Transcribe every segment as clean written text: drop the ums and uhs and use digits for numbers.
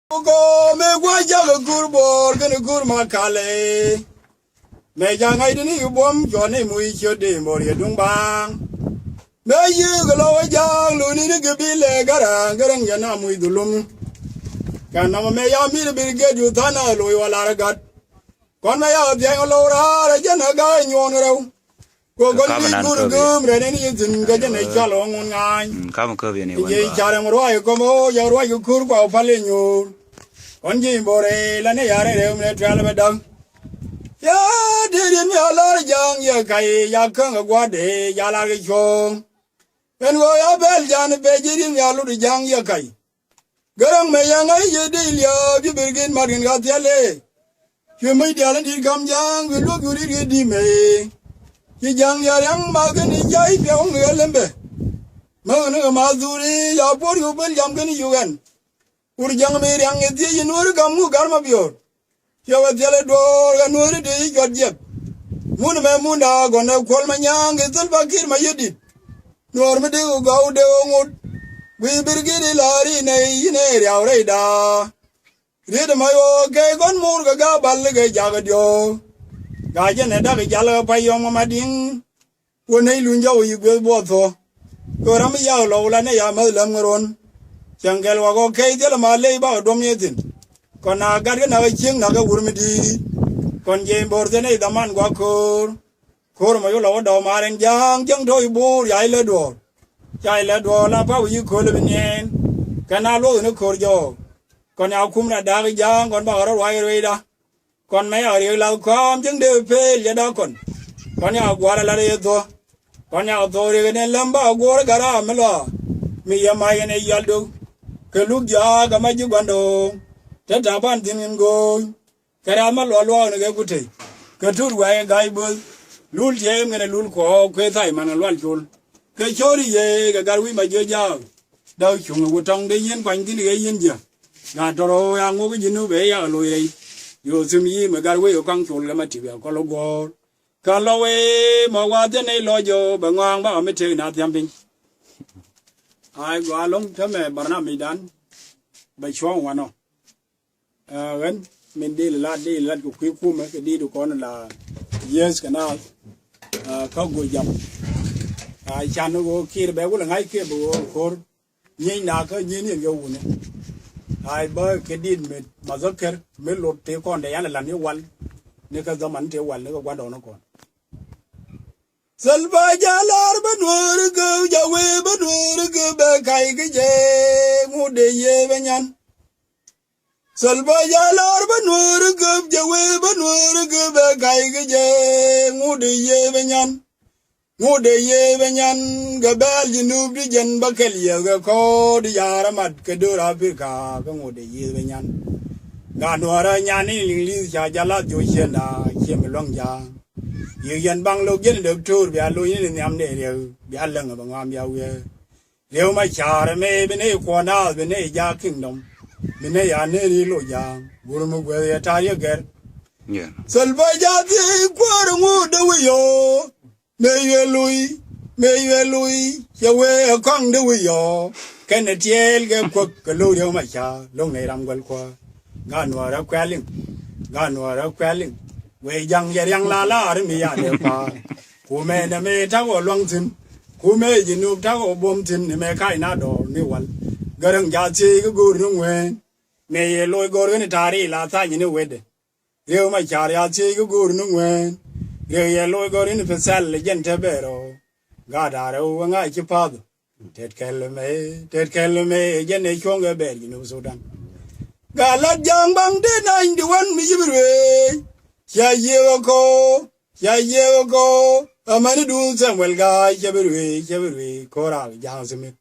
Go me guaja gurbor gonna gurma kale. Me jangai dini bom jone mui chode mori dung bang. Me ye galo jang luni ni gabile garang garang yana mui dulum. Kana me ya mi bir ge ju thana loi wala gat. Kon me ya jang lo ra jana ga nyon rau. Go gon ni gur gum re ni yin ga jana chalo ngon ngai. Kam cơ về này. Ye chara roi ko mo ya roi kur ko phale nyu. Con gì bore là này yare đều mình tra là đằng, ya đi đến nhà lá giang ya cây ya khăng ở qua để ya la cái chong, bên ngồi ya bel giang về đi đến nhà lúa giang ya cây, garang mày yang ấy giờ đi liao đi bơi cái mặt cái gạt lệ, chưa mấy dia lên đi cầm giang về lúc đi cái đi mày, cái giang ya yang mà cái này cháy phải ông người lên bề, mà nó mà dù đi ya bồi cái bên giang cái này yêu gan. Urjang me yang eti nur kamu karma bior. Siapa tiada dua nur di kerja. Mun me munda gona kol manyang etel bakir mayedit. Nur me deu gau deu ngut. We bergiri lari nei nei riau reida. Rid mayo ke gon mur ga bal ke jaga dio. Gaje ne da ke jala payong mading. Wonai lunjau yu bo tho. Koram ya lo la ne ya ma lam ngoron. Chẳng kêu là có cây thế là mà lấy bao đom như thế, còn à gạt cái nào cái chiếng nào cái uống đi, còn gì bor thế này tầm ăn quá khô mà vô lẩu đầu mà đang giang chẳng thôi bù chạy lên đùa là bao nhiêu khô là bên nhện, cái nào lúa nó khô rồi, còn áo khum là đá cái giang còn bao đó hoài rồi đó, còn mấy ở đây là không chẳng đều phê vậy đó còn áo quá là đây thôi, còn áo thôi thì cái này làm bao quá cái đó mới lo, mi ya mai cái này yal đâu. Cái lúc giờ cái mấy chú quan đồ, thế trả ban tiền ngô, cái đó mà lo nữa cái cụ thể, cái chút vậy cái bữa, lúa chém cái này lúa khó, cái thay mà nó loạn chôn, cái chỗ đi về cái gà quý mà chưa giao, đâu chung là trong đấy yên quanh thì cái yên chưa, gà trâu ăn ngô cái gì nữa về ở lối đây, rồi xem gì mà gà quý ở quanh chôn là mà chỉ bảo có logo, cái lâu ấy mà qua thế này lo cho bà ngoan bà ở mấy chơi nào thêm bình. Ai qua lông thế mà bà nó bị đánh bị xóa hoàn nó gần mình đi là của quý khu mấy cái đi được con là yes cái nào có người dập cha nó có kia bé cũng là ngay kia bộ khổ nhìn nào có nhìn những cái vụ này ai bởi cái đi mà rất khéo mới lột tiêu con để ăn là làm như quán nếu cái zaman tiêu quán nữa có quán đồ nó còn Salva jalar banur ke jawe banur ke bekai ke je ngude ye benyan Salva jalar banur ke jawe banur ke bekai ke je ngude ye benyan gabal jinub di jan bakel ye ga ko di yaramat ke dur afrika ke ngude ye benyan ganwara nyani lingli cha jala jo chenda chem long ja dân bang lô dân được trôi bia lô như nhắm để điều bia lần ở bằng ngam giàu về điều mà chả là mê bên này qua nào bên này gia kinh đồng bên này anh này đi lô gia vừa mới về trai giờ kẹt sân bay gia thì qua đồng hồ đâu vậy mê về lui giờ về ở con đâu vậy cái này chơi cái cuộc cái lô điều mà chả lúc này làm quên qua gan vào đó quen liền về giang giờ giang la đấy mi à đều pa, cô mẹ nè mẹ cháu ở loang tin, cô mẹ chỉ nộp cháu ở bom tin nè mẹ cái na đỏ nè wal, garang giá trị cái guru nó quen, mẹ lôi guru này thari là thay như nó quen đấy, nếu mà chả giá trị cái guru nó quen, nếu lôi guru này phải sell là dân thế bè rồi, gà đà rồi ngay chỉ pa thôi, tết cái mẹ dân này chuông cái bè như nó Sudan, gà lát giang băng đến anh đi ăn mi gì Ya yewa ko amani du Samuel ga cheberwe kora jang simi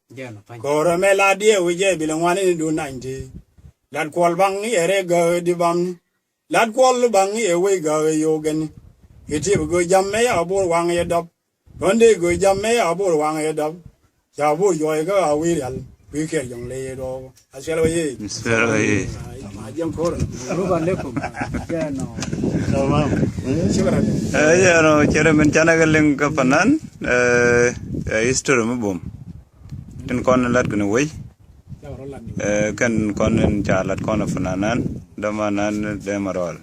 kora me la die wije bilangwani ni du 90 lad kwal bang ni ere ga di bam lad kwal bang ni ewe ga yo gan kiti go jamme ya bor wang ye dab onde go jamme ya bor wang ye dab ya bo yo ga awi real wi ke jong le do aselo ye Jam koran. Ruban lekum. Ya no. Tamam. Ya no, cara mencana galing kapanan, istor mo bom. Tin kon lat kena way. kan kon chalat kon fananan damanan demarol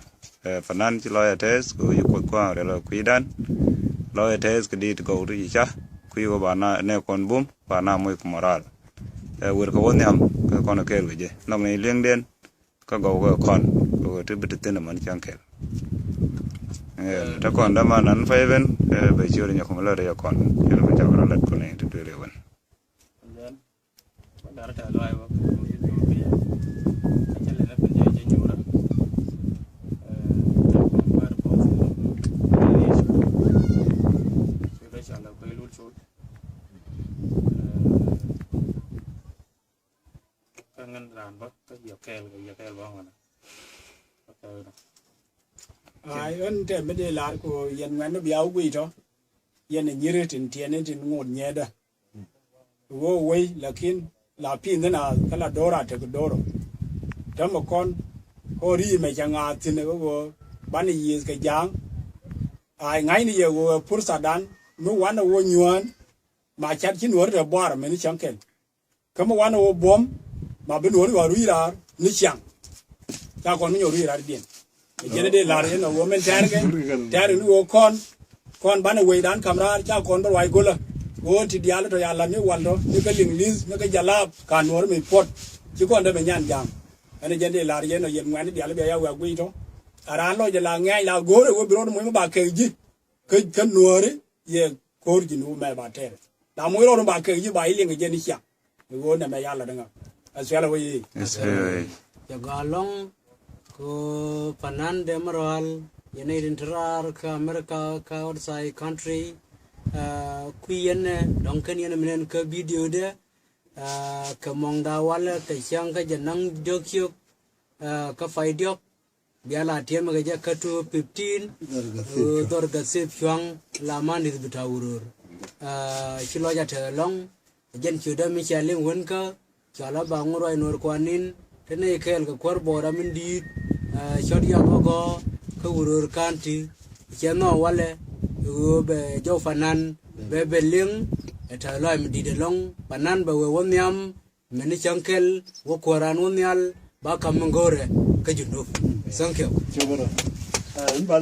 fanan ci loyates ko yu ko re lo kuidan loyates ke dit go ri cha ku yo bana ne kon bum bana moy ko moral wer ko woni am ko kon ke je no me leng den ko go kon ko te bit ten man chankel ta kon damanan fayben be ci ri nyako lo re kon ci lo ta wala ko ne te re won Darata loay wa ko yo bi acale na penje je ñura bar po so da shala ko lul so kangan ran ba ko yo kel ba ngana ai ân te me de la ko yen ngwan no biao gwi to yen ne nyire tin tiene tin ngod nyeda wo wei lakin la pin na kala dora te doro tamo kon ko ri me changa tin go ban yi ke jang ai ngai ni ye go pursa dan no wana wo nyuan ma chat chin wor de bar me ni chankel kama wana wo bom ma ben wor wa ruira ni chang ta kon mi nyoru ira dien jene de la re no wo men tar ni wo kon ban we dan kamra cha kon ba wai gola wo ti dialo to yalla mi waldo ni ka ling lis ni ka jalab kan wor mi pot ci ko nda be nyan jam ene jende la re no yem ngani dialo be ya wa gwi to ara lo je la ngai la gore wo biro mo ba ke ji ke kan nuore ye kor ji nu me ba tere da mo ro ba ke ji ba ile nge jeni sha wo na me yalla danga aswala wo yi ya galong ko panan demarwal yene intrar ka america ka outside country kuyen donkan yana menen ka video de ka mongda wala ta chang ka janang jokyok ka faidyok biala tiam ga ja katu 15 dor ga sep chuang laman is bitawurur chilo ja thelong jen chuda mi chaling won ka chala banguro inor kwanin tene kel ka kwar bora min dit chod ya go ka urur kanti cheno wale be jo fanan be beling eta loy mi de long panan be wonyam meni chankel wo koran wonyal ba kam ngore ka junub thank you